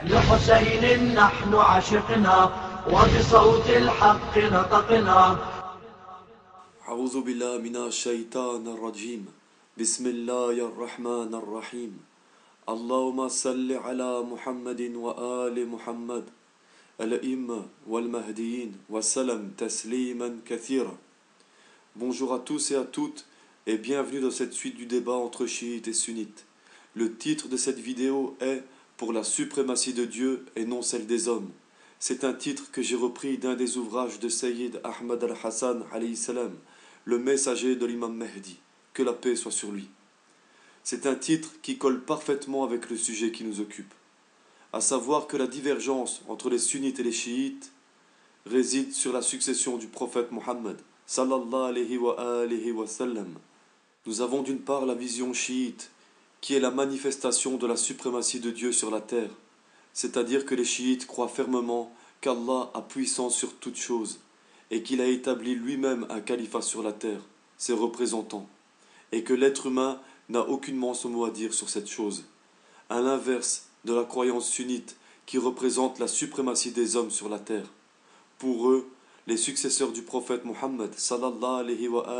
لحسين نحن عشقنا وبصوت الحق نطقنا. أعوذ بالله من الشيطان الرجيم. بسم الله الرحمن الرحيم. اللهم صل على محمد وآل محمد الأئمة والمهديين وسلم تسليما كثيرا. Bonjour à tous et à toutes et bienvenue dans cette suite du débat entre chiites et sunnites. Le titre de cette vidéo est « Pour la suprématie de Dieu et non celle des hommes ». C'est un titre que j'ai repris d'un des ouvrages de Sayyid Ahmad al-Hassan alayhi salam, le messager de l'imam Mahdi, que la paix soit sur lui. C'est un titre qui colle parfaitement avec le sujet qui nous occupe, à savoir que la divergence entre les sunnites et les chiites réside sur la succession du prophète Mohammed sallallahu alayhi wa sallam. Nous avons d'une part la vision chiite, qui est la manifestation de la suprématie de Dieu sur la terre, c'est-à-dire que les chiites croient fermement qu'Allah a puissance sur toute chose et qu'il a établi lui-même un califat sur la terre, ses représentants, et que l'être humain n'a aucunement son mot à dire sur cette chose, à l'inverse de la croyance sunnite qui représente la suprématie des hommes sur la terre. Pour eux, les successeurs du prophète Mohammed sallallahu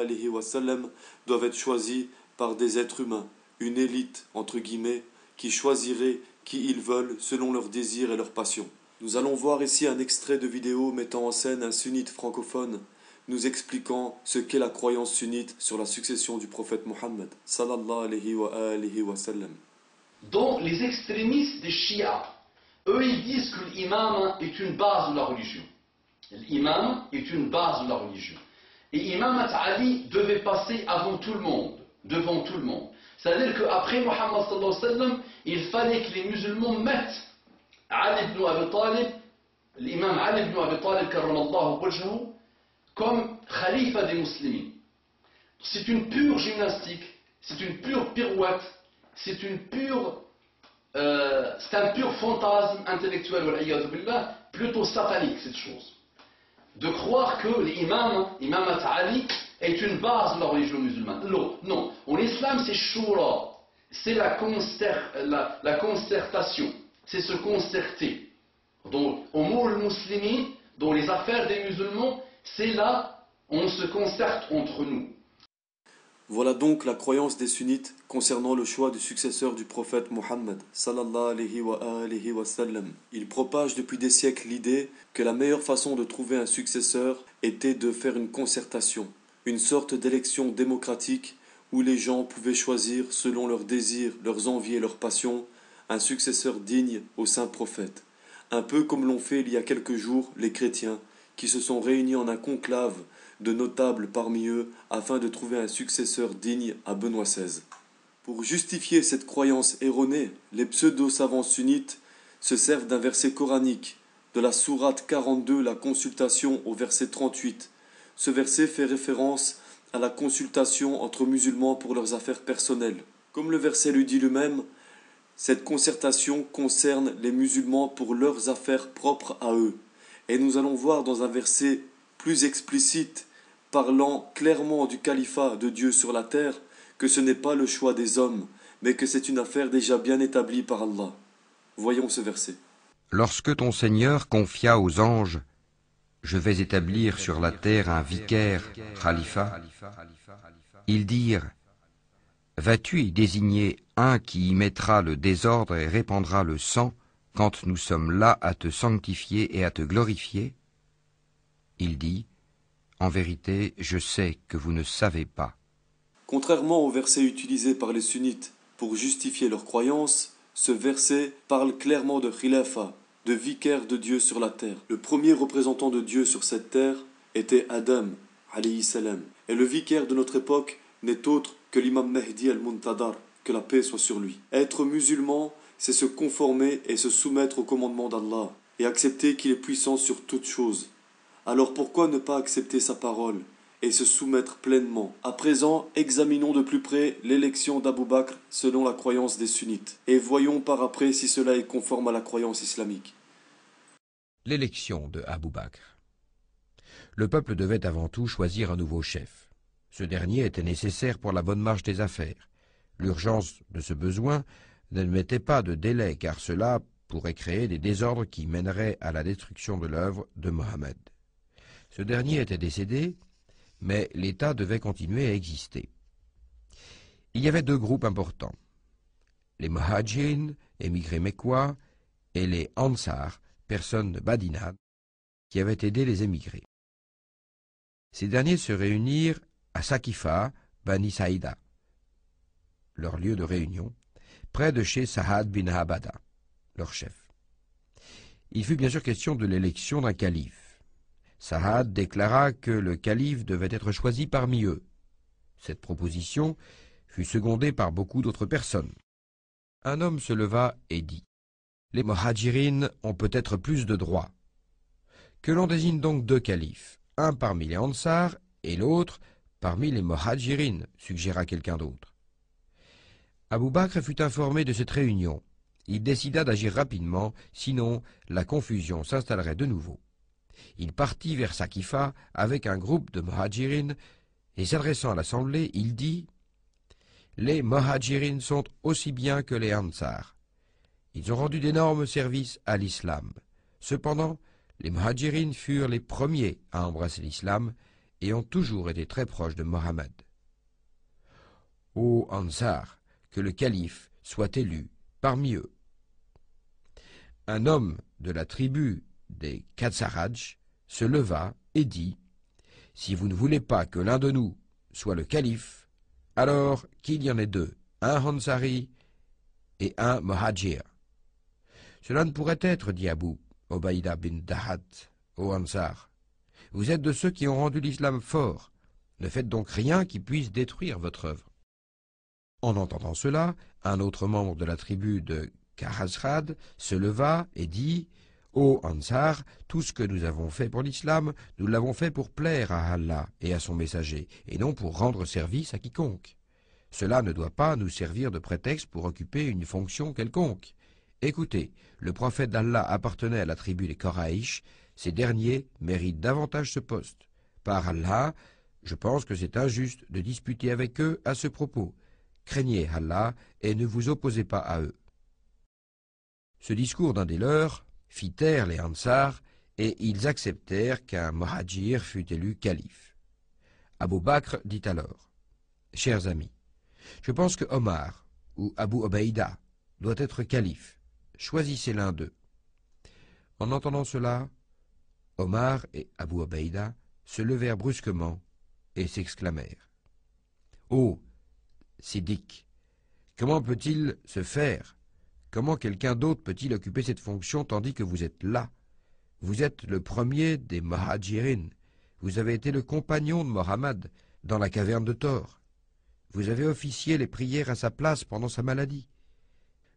alayhi wa sallam doivent être choisis par des êtres humains, une élite entre guillemets, qui choisirait qui ils veulent selon leurs désirs et leurs passions. Nous allons voir ici un extrait de vidéo mettant en scène un sunnite francophone nous expliquant ce qu'est la croyance sunnite sur la succession du prophète Mohammed sallallahu alayhi wa sallam. Dont les extrémistes des chiites, eux ils disent que l'imam est une base de la religion. L'imam est une base de la religion. Et Imam Ali devait passer avant tout le monde, devant tout le monde. C'est-à-dire qu'après Mohammed sallallahu alayhi wa sallam, il fallait que les musulmans mettent Ali ibn Abi Talib, l'imam Ali ibn Abi Talib karramallahu wajhahu, comme khalifa des musulmans. C'est une pure gymnastique, c'est une pure pirouette, c'est un pur fantasme intellectuel, plutôt satanique cette chose. De croire que l'imam Ali est une base de la religion musulmane. Non. En islam, c'est shura, c'est la concertation, c'est se concerter. Dans umur muslimin, dans les affaires des musulmans, c'est là on se concerte entre nous. Voilà donc la croyance des sunnites concernant le choix du successeur du prophète Mohammed sallallahu alayhi wa sallam. Ils propagent depuis des siècles l'idée que la meilleure façon de trouver un successeur était de faire une concertation, une sorte d'élection démocratique où les gens pouvaient choisir selon leurs désirs, leurs envies et leurs passions un successeur digne au saint prophète, un peu comme l'ont fait il y a quelques jours les chrétiens qui se sont réunis en un conclave de notables parmi eux afin de trouver un successeur digne à Benoît XVI. Pour justifier cette croyance erronée, les pseudo-savants sunnites se servent d'un verset coranique, de la sourate 42, la consultation au verset 38. Ce verset fait référence à la consultation entre musulmans pour leurs affaires personnelles. Comme le verset le dit lui-même, cette concertation concerne les musulmans pour leurs affaires propres à eux. Et nous allons voir dans un verset plus explicite, parlant clairement du califat de Dieu sur la terre, que ce n'est pas le choix des hommes, mais que c'est une affaire déjà bien établie par Allah. Voyons ce verset. Lorsque ton Seigneur confia aux anges « Je vais établir sur la terre un vicaire, khalifa », ils dirent « Vas-tu y désigner un qui y mettra le désordre et répandra le sang quand nous sommes là à te sanctifier et à te glorifier ?» Il dit « En vérité, je sais que vous ne savez pas. » Contrairement au verset utilisé par les sunnites pour justifier leur croyance, ce verset parle clairement de khilafa, de vicaire de Dieu sur la terre. Le premier représentant de Dieu sur cette terre était Adam, alayhi salam. Et le vicaire de notre époque n'est autre que l'imam Mahdi al-Muntadar, que la paix soit sur lui. Être musulman, c'est se conformer et se soumettre au commandement d'Allah, et accepter qu'il est puissant sur toute chose. Alors pourquoi ne pas accepter sa parole et se soumettre pleinement? À présent, examinons de plus près l'élection d'Abu Bakr selon la croyance des sunnites, et voyons par après si cela est conforme à la croyance islamique. L'élection de Abu Bakr. Le peuple devait avant tout choisir un nouveau chef. Ce dernier était nécessaire pour la bonne marche des affaires. L'urgence de ce besoin n'admettait pas de délai, car cela pourrait créer des désordres qui mèneraient à la destruction de l'œuvre de Mohammed. Ce dernier était décédé, mais l'État devait continuer à exister. Il y avait deux groupes importants, les Muhajirin, émigrés mécois, et les Ansar, personnes de Badinat, qui avaient aidé les émigrés. Ces derniers se réunirent à Saqifa, Bani Saïda, leur lieu de réunion, près de chez Sa'ad bin Abada, leur chef. Il fut bien sûr question de l'élection d'un calife. Sa'ad déclara que le calife devait être choisi parmi eux. Cette proposition fut secondée par beaucoup d'autres personnes. Un homme se leva et dit « Les Muhajirin ont peut-être plus de droits. Que l'on désigne donc deux califes, un parmi les Ansar et l'autre parmi les Muhajirin, suggéra quelqu'un d'autre. Abu Bakr fut informé de cette réunion. Il décida d'agir rapidement, sinon la confusion s'installerait de nouveau. Il partit vers Saqifa avec un groupe de Muhajirin et s'adressant à l'assemblée, il dit « Les Muhajirin sont aussi bien que les Ansar. Ils ont rendu d'énormes services à l'islam. Cependant, les Muhajirin furent les premiers à embrasser l'islam et ont toujours été très proches de Mohammed. Ô Ansar, que le calife soit élu parmi eux. » Un homme de la tribu des Khazraj se leva et dit « Si vous ne voulez pas que l'un de nous soit le calife, alors qu'il y en ait deux, un Ansari et un Muhajir. » Cela ne pourrait être, dit Abu Obaïda bin Dahat, au Ansar. Vous êtes de ceux qui ont rendu l'islam fort. Ne faites donc rien qui puisse détruire votre œuvre. En entendant cela, un autre membre de la tribu de Khazraj se leva et dit « Ô Ansar, tout ce que nous avons fait pour l'islam, nous l'avons fait pour plaire à Allah et à son messager, et non pour rendre service à quiconque. Cela ne doit pas nous servir de prétexte pour occuper une fonction quelconque. Écoutez, le prophète d'Allah appartenait à la tribu des Quraïsh, ces derniers méritent davantage ce poste. Par Allah, je pense que c'est injuste de disputer avec eux à ce propos. Craignez Allah et ne vous opposez pas à eux. » Ce discours d'un des leurs fit taire les Ansar et ils acceptèrent qu'un Muhajir fût élu calife. Abu Bakr dit alors « Chers amis, je pense que Omar ou Abu Obaïda doit être calife. Choisissez l'un d'eux. » En entendant cela, Omar et Abu Obaïda se levèrent brusquement et s'exclamèrent « Oh, Siddiq, comment peut-il se faire? Comment quelqu'un d'autre peut-il occuper cette fonction tandis que vous êtes là? Vous êtes le premier des Muhajirin. Vous avez été le compagnon de Mohammed dans la caverne de Thor. Vous avez officié les prières à sa place pendant sa maladie.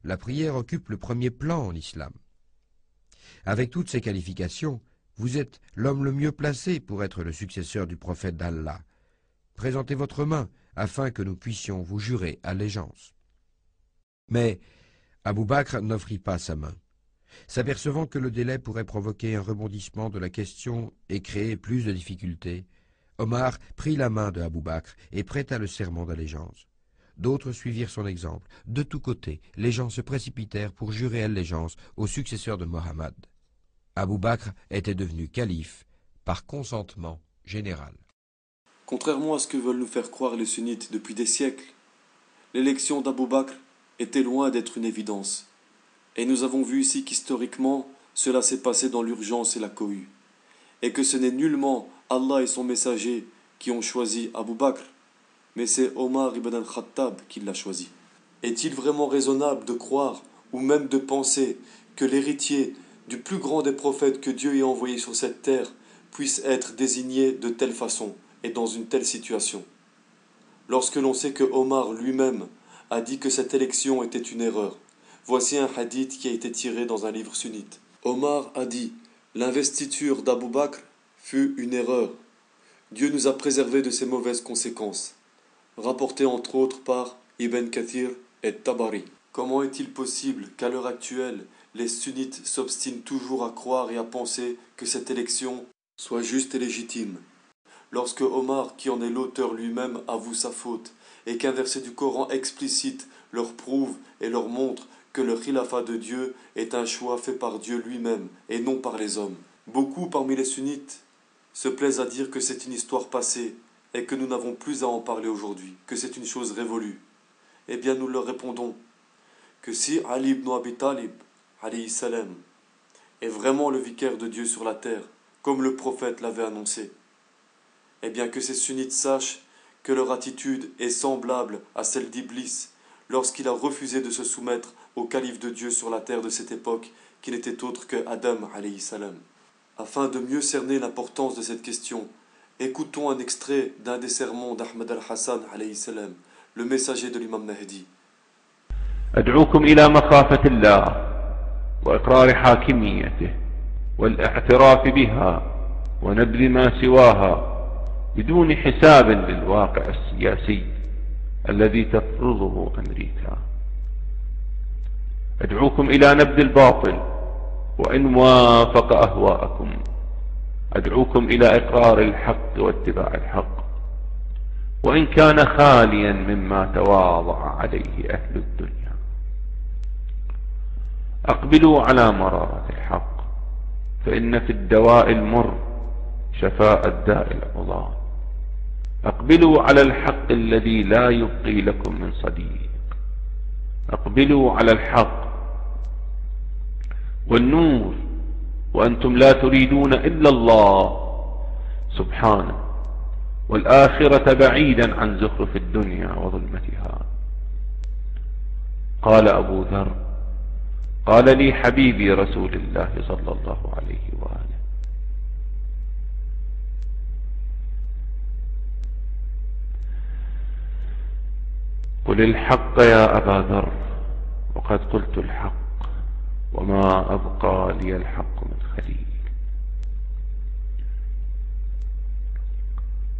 La prière occupe le premier plan en islam. Avec toutes ces qualifications, vous êtes l'homme le mieux placé pour être le successeur du prophète d'Allah. Présentez votre main afin que nous puissions vous jurer allégeance. » Mais Abu Bakr n'offrit pas sa main. S'apercevant que le délai pourrait provoquer un rebondissement de la question et créer plus de difficultés, Omar prit la main de Abu Bakr et prêta le serment d'allégeance. D'autres suivirent son exemple. De tous côtés, les gens se précipitèrent pour jurer allégeance au successeur de Mohammed. Abu Bakr était devenu calife par consentement général. Contrairement à ce que veulent nous faire croire les sunnites depuis des siècles, l'élection d'Abu Bakr était loin d'être une évidence. Et nous avons vu ici qu'historiquement, cela s'est passé dans l'urgence et la cohue. Et que ce n'est nullement Allah et son messager qui ont choisi Abu Bakr, mais c'est Omar ibn al-Khattab qui l'a choisi. Est-il vraiment raisonnable de croire, ou même de penser, que l'héritier du plus grand des prophètes que Dieu ait envoyé sur cette terre puisse être désigné de telle façon et dans une telle situation? Lorsque l'on sait que Omar lui-même a dit que cette élection était une erreur, voici un hadith qui a été tiré dans un livre sunnite. Omar a dit « L'investiture d'Abu Bakr fut une erreur. Dieu nous a préservés de ses mauvaises conséquences. » Rapporté entre autres par Ibn Kathir et Tabari. Comment est-il possible qu'à l'heure actuelle, les sunnites s'obstinent toujours à croire et à penser que cette élection soit juste et légitime, lorsque Omar, qui en est l'auteur lui-même, avoue sa faute, et qu'un verset du Coran explicite leur prouve et leur montre que le khilafat de Dieu est un choix fait par Dieu lui-même et non par les hommes. Beaucoup parmi les sunnites se plaisent à dire que c'est une histoire passée et que nous n'avons plus à en parler aujourd'hui, que c'est une chose révolue. Eh bien nous leur répondons que si Ali ibn Abi Talib, alayhi salam, est vraiment le vicaire de Dieu sur la terre, comme le prophète l'avait annoncé, eh bien que ces sunnites sachent que leur attitude est semblable à celle d'Iblis lorsqu'il a refusé de se soumettre au calife de Dieu sur la terre de cette époque, qui n'était autre que Adam alayhi salam. Afin de mieux cerner l'importance de cette question, écoutons un extrait d'un des sermons d'Ahmad al-Hassan alayhi salam, le messager de l'imam Mahdi. أدعوكم إلى مخافة الله وإقرار حاكميته والاعتراف بها ونبذ ما سواها بدون حساب للواقع السياسي الذي تفرضه أمريكا. أدعوكم إلى نبذ الباطل وإن وافق أهواءكم. أدعوكم إلى إقرار الحق واتباع الحق وإن كان خاليا مما تواضع عليه أهل الدنيا. أقبلوا على مرارة الحق فإن في الدواء المر شفاء الداء العضال. أقبلوا على الحق الذي لا يبقي لكم من صديق. أقبلوا على الحق والنور وأنتم لا تريدون إلا الله سبحانه والآخرة بعيدا عن زخرف الدنيا وظلمتها. قال أبو ذر: قال لي حبيبي رسول الله صلى الله عليه وآله: قل الحق يا أبا ذر وقد قلت الحق وما أبقى لي الحق من خليل.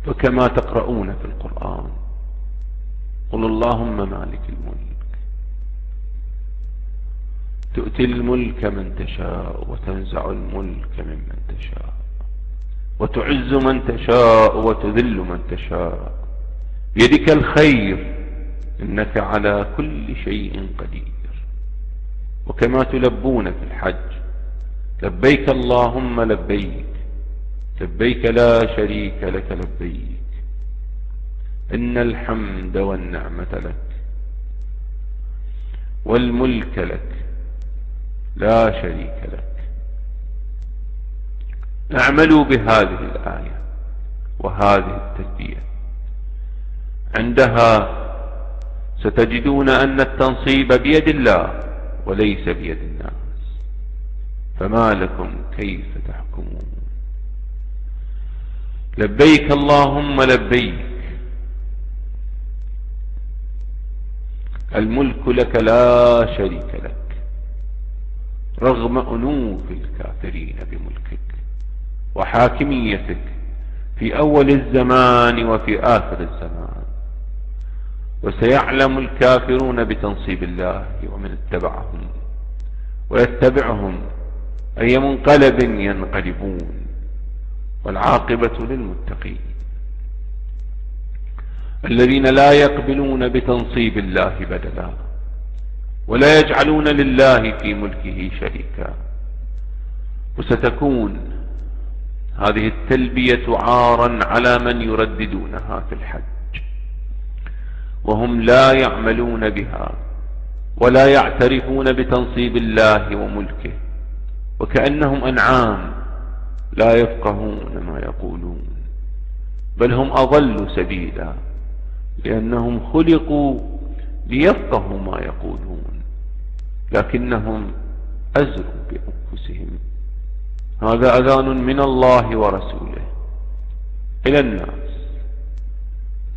فكما تقرؤون في القرآن: قل اللهم مالك الملك تؤتي الملك من تشاء وتنزع الملك ممن تشاء وتعز من تشاء وتذل من تشاء بيدك الخير إنك على كل شيء قدير. وكما تلبون في الحج: لبيك اللهم لبيك لبيك لا شريك لك لبيك إن الحمد والنعمة لك والملك لك لا شريك لك. اعملوا بهذه الآية وهذه التلبية، عندها ستجدون أن التنصيب بيد الله وليس بيد الناس، فما لكم كيف تحكمون؟ لبيك اللهم لبيك الملك لك لا شريك لك رغم أنوف الكافرين بملكك وحاكميتك في أول الزمان وفي آخر الزمان. وسيعلم الكافرون بتنصيب الله ومن اتبعهم ويتبعهم أي منقلب ينقلبون، والعاقبة للمتقين الذين لا يقبلون بتنصيب الله بدلا ولا يجعلون لله في ملكه شريكا. وستكون هذه التلبية عارا على من يرددونها في الحج وهم لا يعملون بها ولا يعترفون بتنصيب الله وملكه، وكأنهم أنعام لا يفقهون ما يقولون، بل هم أضل سبيلا لأنهم خلقوا ليفقهوا ما يقولون لكنهم أزروا بأنفسهم. هذا أذان من الله ورسوله إلى الناس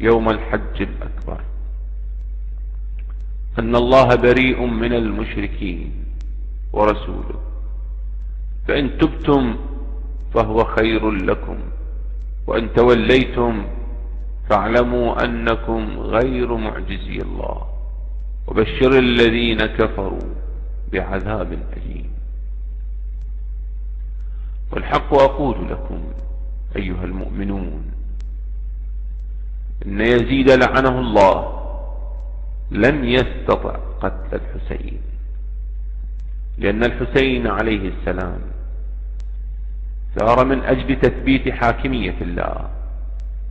يوم الحج الأكبر أن الله بريء من المشركين ورسوله، فإن تبتم فهو خير لكم وإن توليتم فاعلموا أنكم غير معجزي الله وبشر الذين كفروا بعذاب أليم. والحق أقول لكم أيها المؤمنون إن يزيد لعنه الله لم يستطع قتل الحسين لأن الحسين عليه السلام ثار من أجل تثبيت حاكمية الله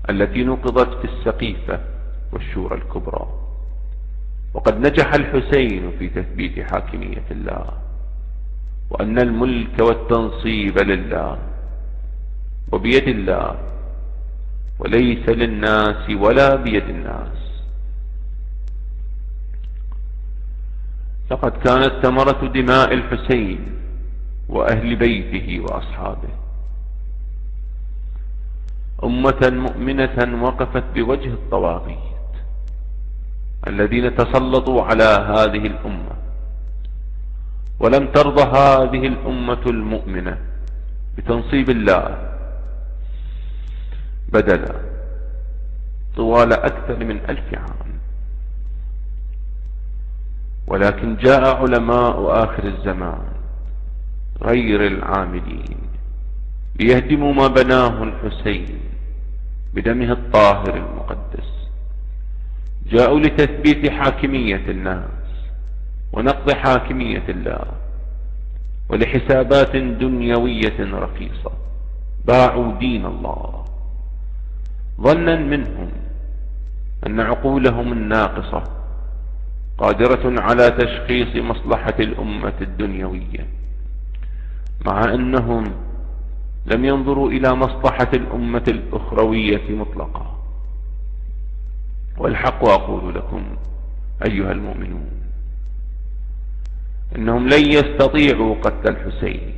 التي نقضت في السقيفة والشورى الكبرى، وقد نجح الحسين في تثبيت حاكمية الله، وأن الملك والتنصيب لله وبيد الله وليس للناس ولا بيد الناس. لقد كانت ثمرة دماء الحسين وأهل بيته وأصحابه أمة مؤمنة وقفت بوجه الطواغيت الذين تسلطوا على هذه الأمة، ولم ترضى هذه الأمة المؤمنة بتنصيب الله بدلا طوال أكثر من 1000 عام. ولكن جاء علماء آخر الزمان غير العاملين ليهدموا ما بناه الحسين بدمه الطاهر المقدس. جاءوا لتثبيت حاكمية الناس ونقض حاكمية الله، ولحسابات دنيوية رخيصة باعوا دين الله ظنا منهم أن عقولهم الناقصة قادرة على تشخيص مصلحة الأمة الدنيوية، مع أنهم لم ينظروا إلى مصلحة الأمة الأخروية مطلقا. والحق أقول لكم أيها المؤمنون إنهم لن يستطيعوا قتل الحسين